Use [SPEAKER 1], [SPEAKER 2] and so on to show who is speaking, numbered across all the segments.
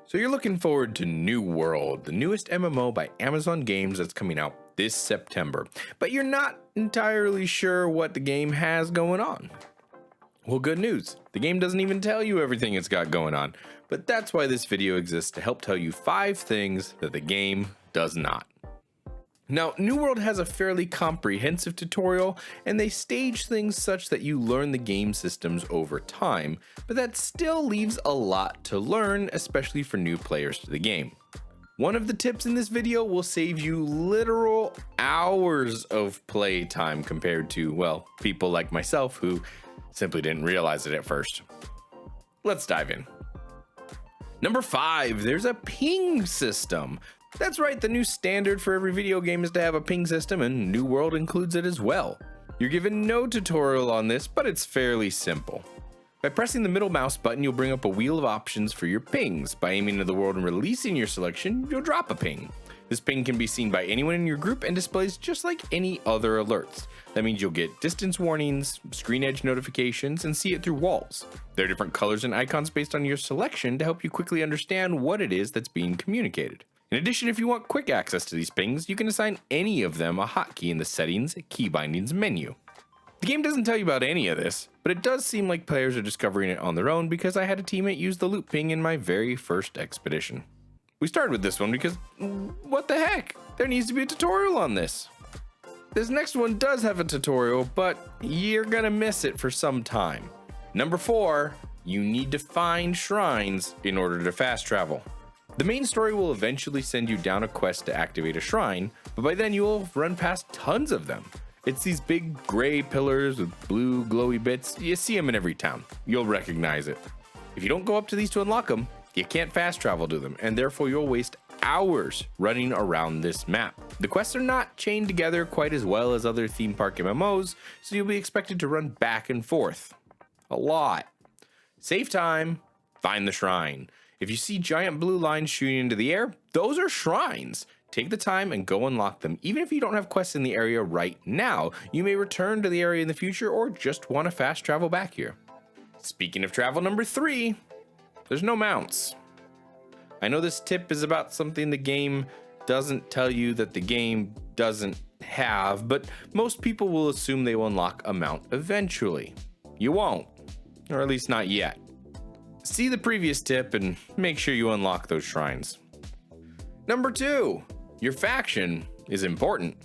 [SPEAKER 1] So you're looking forward to New World, the newest MMO by Amazon Games that's coming out this September, but you're not entirely sure what the game has going on. Well, good news, the game doesn't even tell you everything it's got going on, but that's why this video exists, to help tell you 5 things that the game does not. Now, New World has a fairly comprehensive tutorial, and they stage things such that you learn the game systems over time, but that still leaves a lot to learn, especially for new players to the game. One of the tips in this video will save you literal hours of play time compared to, well, people like myself who simply didn't realize it at first. Let's dive in. Number 5, there's a ping system. That's right, the new standard for every video game is to have a ping system, and New World includes it as well. You're given no tutorial on this, but it's fairly simple. By pressing the middle mouse button, you'll bring up a wheel of options for your pings. By aiming into the world and releasing your selection, you'll drop a ping. This ping can be seen by anyone in your group and displays just like any other alerts. That means you'll get distance warnings, screen edge notifications, and see it through walls. There are different colors and icons based on your selection to help you quickly understand what it is that's being communicated. In addition, if you want quick access to these pings, you can assign any of them a hotkey in the Settings Key Bindings menu. The game doesn't tell you about any of this, but it does seem like players are discovering it on their own because I had a teammate use the loop ping in my very first expedition. We started with this one because, what the heck? There needs to be a tutorial on this. This next one does have a tutorial, but you're gonna miss it for some time. Number 4, you need to find shrines in order to fast travel. The main story will eventually send you down a quest to activate a shrine, but by then you will run past tons of them. It's these big gray pillars with blue glowy bits. You see them in every town. You'll recognize it. If you don't go up to these to unlock them, you can't fast travel to them, and therefore you'll waste hours running around this map. The quests are not chained together quite as well as other theme park MMOs, so you'll be expected to run back and forth a lot. Save time, find the shrine. If you see giant blue lines shooting into the air, those are shrines. Take the time and go unlock them. Even if you don't have quests in the area right now, you may return to the area in the future or just want to fast travel back here. Speaking of travel, number 3, there's no mounts. I know this tip is about something the game doesn't tell you that the game doesn't have, but most people will assume they will unlock a mount eventually. You won't, or at least not yet. See the previous tip and make sure you unlock those shrines. Number 2, your faction is important.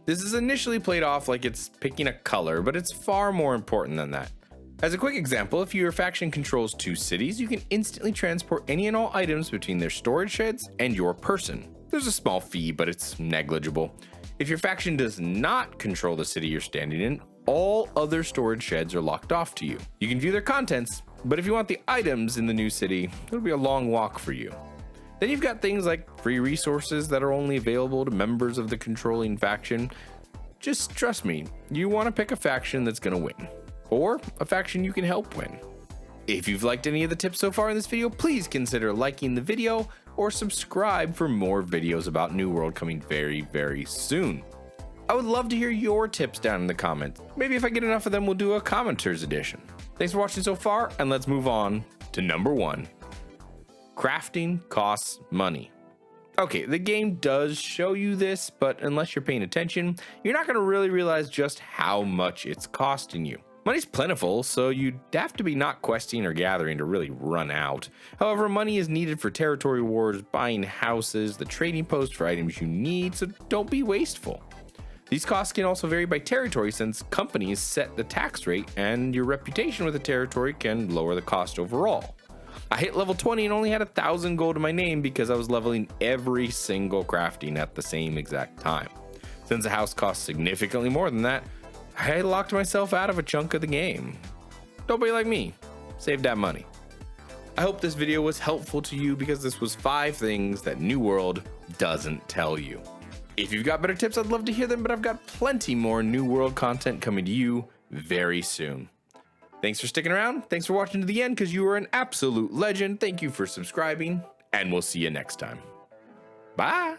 [SPEAKER 1] This is initially played off like it's picking a color, but it's far more important than that. As a quick example, if your faction controls 2 cities, you can instantly transport any and all items between their storage sheds and your person. There's a small fee, but it's negligible. If your faction does not control the city you're standing in, all other storage sheds are locked off to you. You can view their contents, but if you want the items in the new city, it'll be a long walk for you. Then you've got things like free resources that are only available to members of the controlling faction. Just trust me, you want to pick a faction that's going to win, or a faction you can help win. If you've liked any of the tips so far in this video, please consider liking the video or subscribe for more videos about New World coming very, very soon. I would love to hear your tips down in the comments. Maybe if I get enough of them, we'll do a commenters edition. Thanks for watching so far, and let's move on to number 1. Crafting costs money. Okay, the game does show you this, but unless you're paying attention, you're not going to really realize just how much it's costing you. Money's plentiful, so you'd have to be not questing or gathering to really run out. However, money is needed for territory wars, buying houses, the trading post for items you need, so don't be wasteful. These costs can also vary by territory since companies set the tax rate, and your reputation with the territory can lower the cost overall. I hit level 20 and only had 1,000 gold in my name because I was leveling every single crafting at the same exact time. Since the house costs significantly more than that, I locked myself out of a chunk of the game. Don't be like me, save that money. I hope this video was helpful to you because this was 5 things that New World doesn't tell you. If you've got better tips, I'd love to hear them, but I've got plenty more New World content coming to you very soon. Thanks for sticking around. Thanks for watching to the end because you are an absolute legend. Thank you for subscribing, and we'll see you next time. Bye.